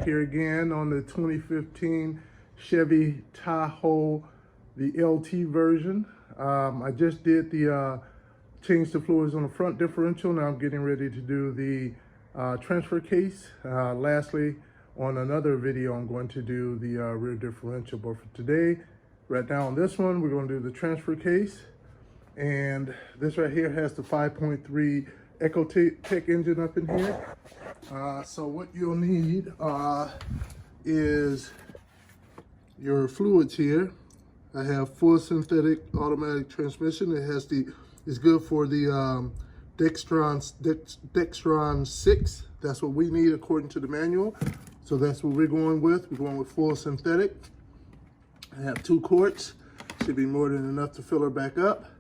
back here again on the 2015 Chevy Tahoe, the LT version. I just did the change the fluids on the front differential. Now I'm getting ready to do the transfer case. Lastly, on another video, I'm going to do the rear differential. But for today, right now on this one, we're going to do the transfer case. And this right here has the 5.3 Ecotec engine up in here. So what you'll need is your fluids here. I have full synthetic automatic transmission. It's good for the Dextron 6. That's what we need according to the manual. So that's what we're going with. We're going with full synthetic. I have 2 quarts. Should be more than enough to fill her back up.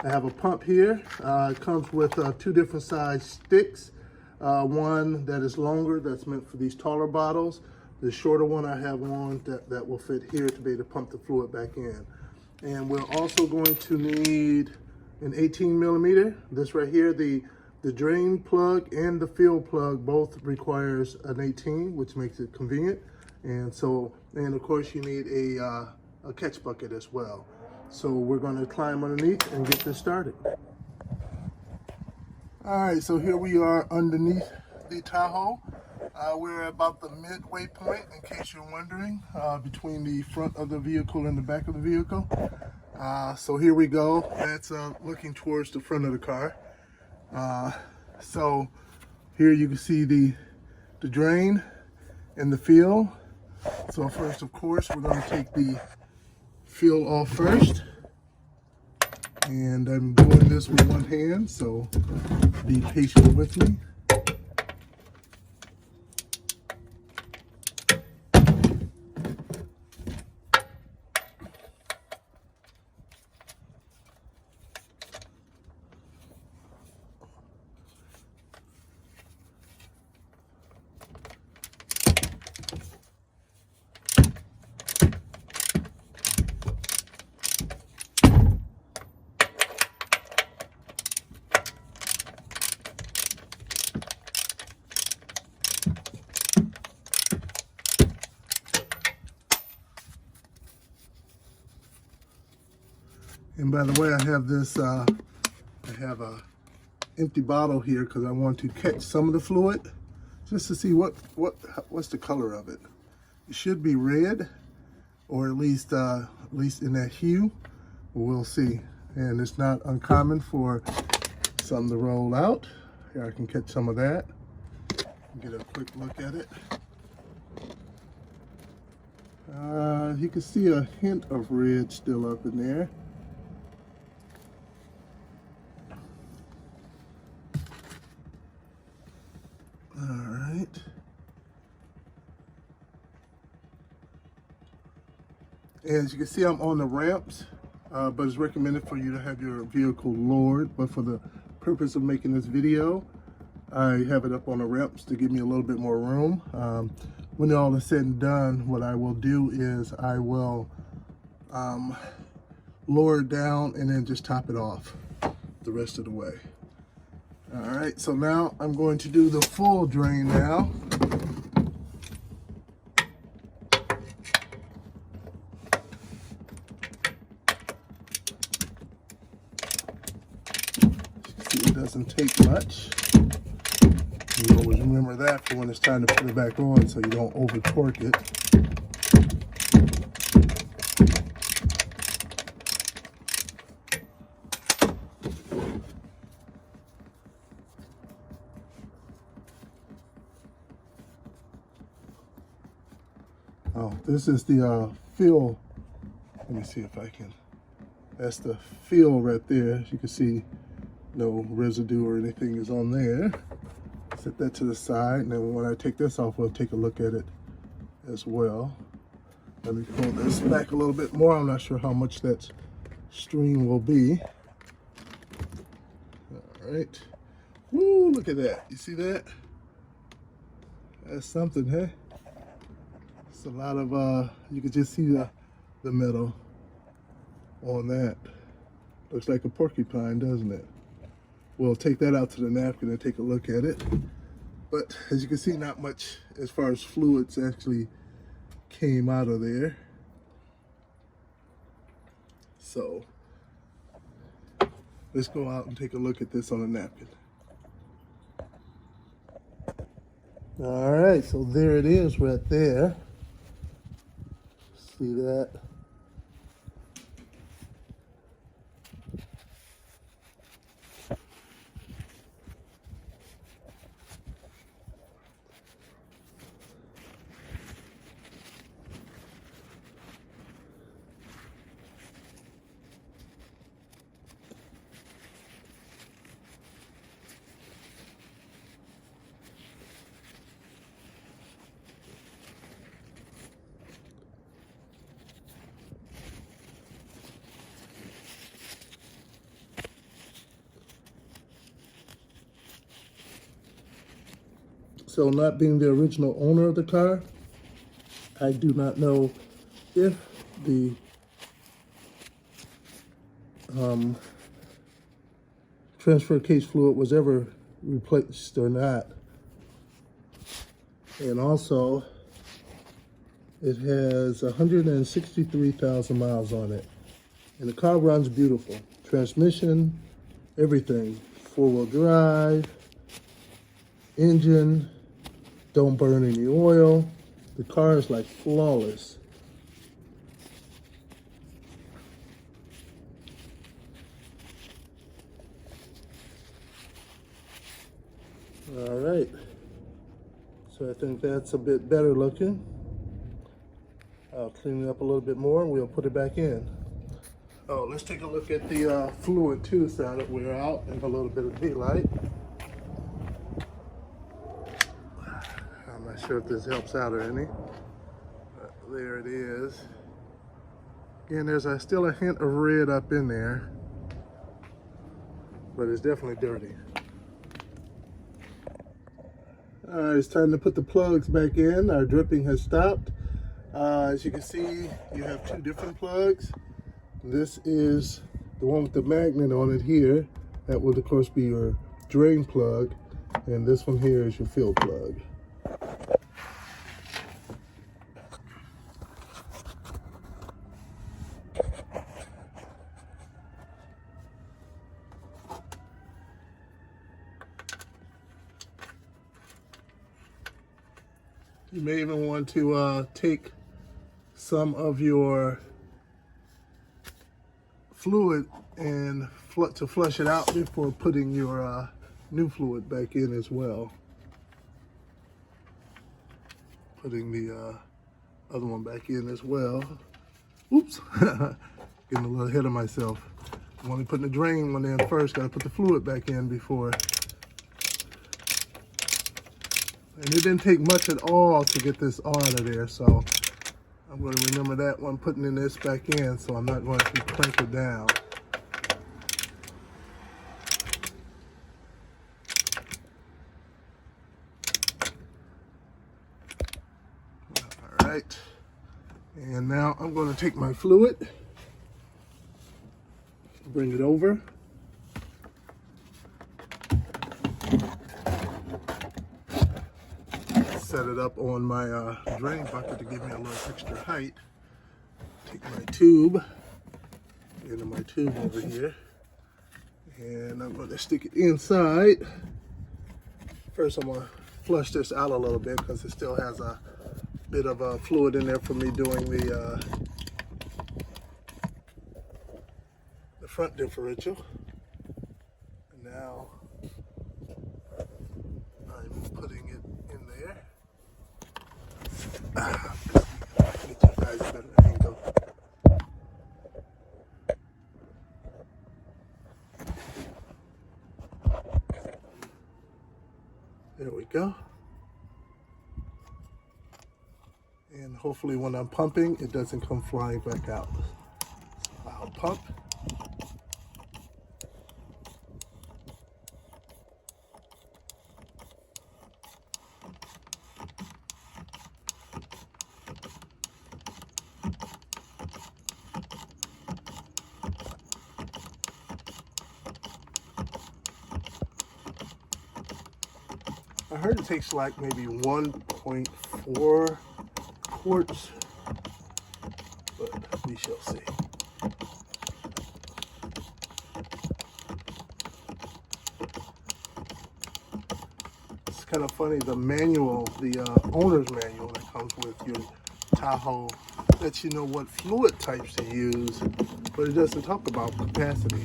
I have a pump here. It comes with 2 different size sticks. One that is longer, that's meant for these taller bottles. The shorter one, I have one that will fit here to be able to pump the fluid back in. And we're also going to need an 18 millimeter. This right here, the drain plug and the fill plug both requires an 18, which makes it convenient. And of course you need a catch bucket as well. So we're going to climb underneath and get this started. All right, so here we are underneath the Tahoe. We're about the midway point, in case you're wondering, between the front of the vehicle and the back of the vehicle. So here we go. That's looking towards the front of the car. So here you can see the drain and the fill. So first, of course, we're going to take the fill off first. And I'm doing this with one hand, so be patient with me. And by the way, I have this, I have a empty bottle here because I want to catch some of the fluid just to see what's the color of it. It should be red, or at least in that hue, but we'll see. And it's not uncommon for some to roll out. Here, I can catch some of that. Get a quick look at it. You can see a hint of red still up in there. Alright. As you can see, I'm on the ramps, but it's recommended for you to have your vehicle lowered. But for the purpose of making this video, I have it up on the ramps to give me a little bit more room. When all is said and done, what I will do is I will lower it down and then just top it off the rest of the way. All right, so now I'm going to do the full drain now. See, it doesn't take much. You always remember that for when it's time to put it back on so you don't over torque it. Oh, this is the fill. Let me see if I can. That's the fill right there. As you can see, no residue or anything is on there. Set that to the side, and then when I take this off, we'll take a look at it as well. Let me pull this back a little bit more. I'm not sure how much that stream will be. All right. Woo, look at that. You see that? That's something, huh? It's a lot of, you can just see the metal on that. Looks like a porcupine, doesn't it? We'll take that out to the napkin and take a look at it. But as you can see, not much as far as fluids actually came out of there. So let's go out and take a look at this on a napkin. All right, so there it is right there. See that? So not being the original owner of the car, I do not know if the transfer case fluid was ever replaced or not. And also, it has 163,000 miles on it. And the car runs beautiful. Transmission, everything. 4-wheel drive, engine, don't burn any oil. The car is like flawless. All right. So I think that's a bit better looking. I'll clean it up a little bit more and we'll put it back in. Oh, let's take a look at the fluid too, so that we're out in a little bit of daylight. I'm not sure if this helps out or any. But there it is. Again, there's still a hint of red up in there, but it's definitely dirty. All right, it's time to put the plugs back in. Our dripping has stopped. As you can see, you have two different plugs. This is the one with the magnet on it here. That would, of course, be your drain plug. And this one here is your fill plug. You may even want to take some of your fluid and to flush it out before putting your new fluid back in as well. Putting the other one back in as well. Oops, getting a little ahead of myself. I'm only putting the drain one in first, gotta put the fluid back in before. And it didn't take much at all to get this out of there, so I'm going to remember that one, putting in this back in, so I'm not going to crank it down. All right, and now I'm going to take my fluid, bring it over. Set it up on my drain bucket to give me a little extra height. Take my tube, into my tube over here, and I'm going to stick it inside. First, I'm going to flush this out a little bit because it still has a bit of fluid in there for me doing the front differential. And now I'm putting it in there. Get you guys a better angle. There we go. And hopefully when I'm pumping, it doesn't come flying back out. So I'll pump. I heard it takes like maybe 1.4 quarts, but we shall see. It's kind of funny, the manual, the owner's manual that comes with your Tahoe lets you know what fluid types to use, but it doesn't talk about capacity.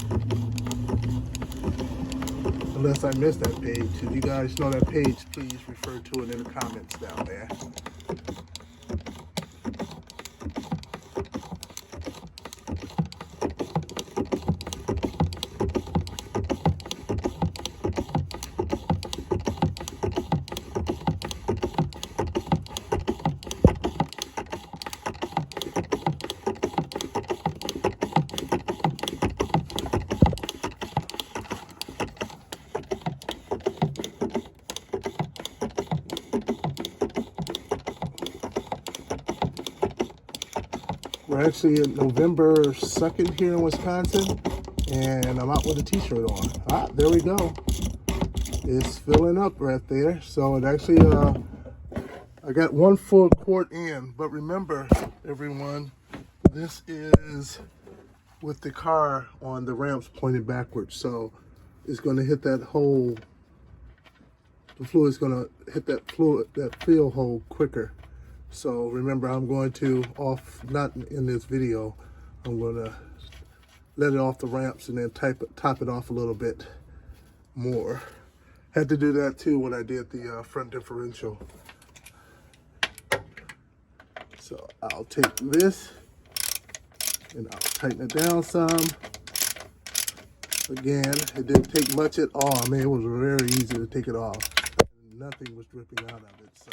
Unless I missed that page. If you guys know that page, please refer to it in the comments down there. We're actually in November 2nd here in Wisconsin, and I'm out with a t-shirt on. Ah, there we go. It's filling up right there. So it actually, I got 1 full quart in, but remember, everyone, this is with the car on the ramps pointed backwards. So it's going to hit that hole, the fluid's going to hit that fill hole quicker. So remember, I'm going to not in this video, I'm going to let it off the ramps and then top it off a little bit more. Had to do that too when I did the front differential. So I'll take this and I'll tighten it down some. Again, it didn't take much at all. I mean, it was very easy to take it off. Nothing was dripping out of it. So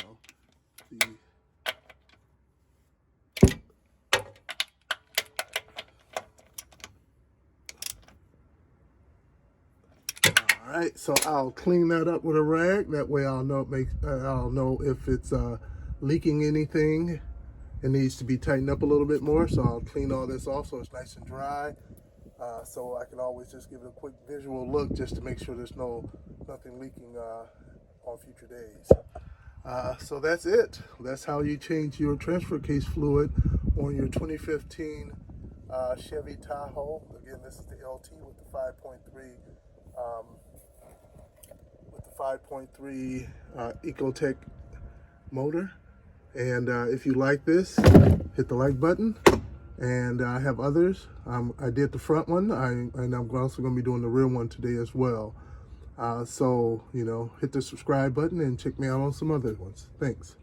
all right, so I'll clean that up with a rag. That way I'll know if it's leaking anything. It needs to be tightened up a little bit more. So I'll clean all this off so it's nice and dry. So I can always just give it a quick visual look just to make sure there's nothing leaking on future days. So that's it. That's how you change your transfer case fluid on your 2015 Chevy Tahoe. Again, this is the LT with the 5.3 Ecotech motor. And if you like this, hit the like button. And I have others. I did the front one, and I'm also going to be doing the rear one today as well. So, hit the subscribe button and check me out on some other ones. Thanks.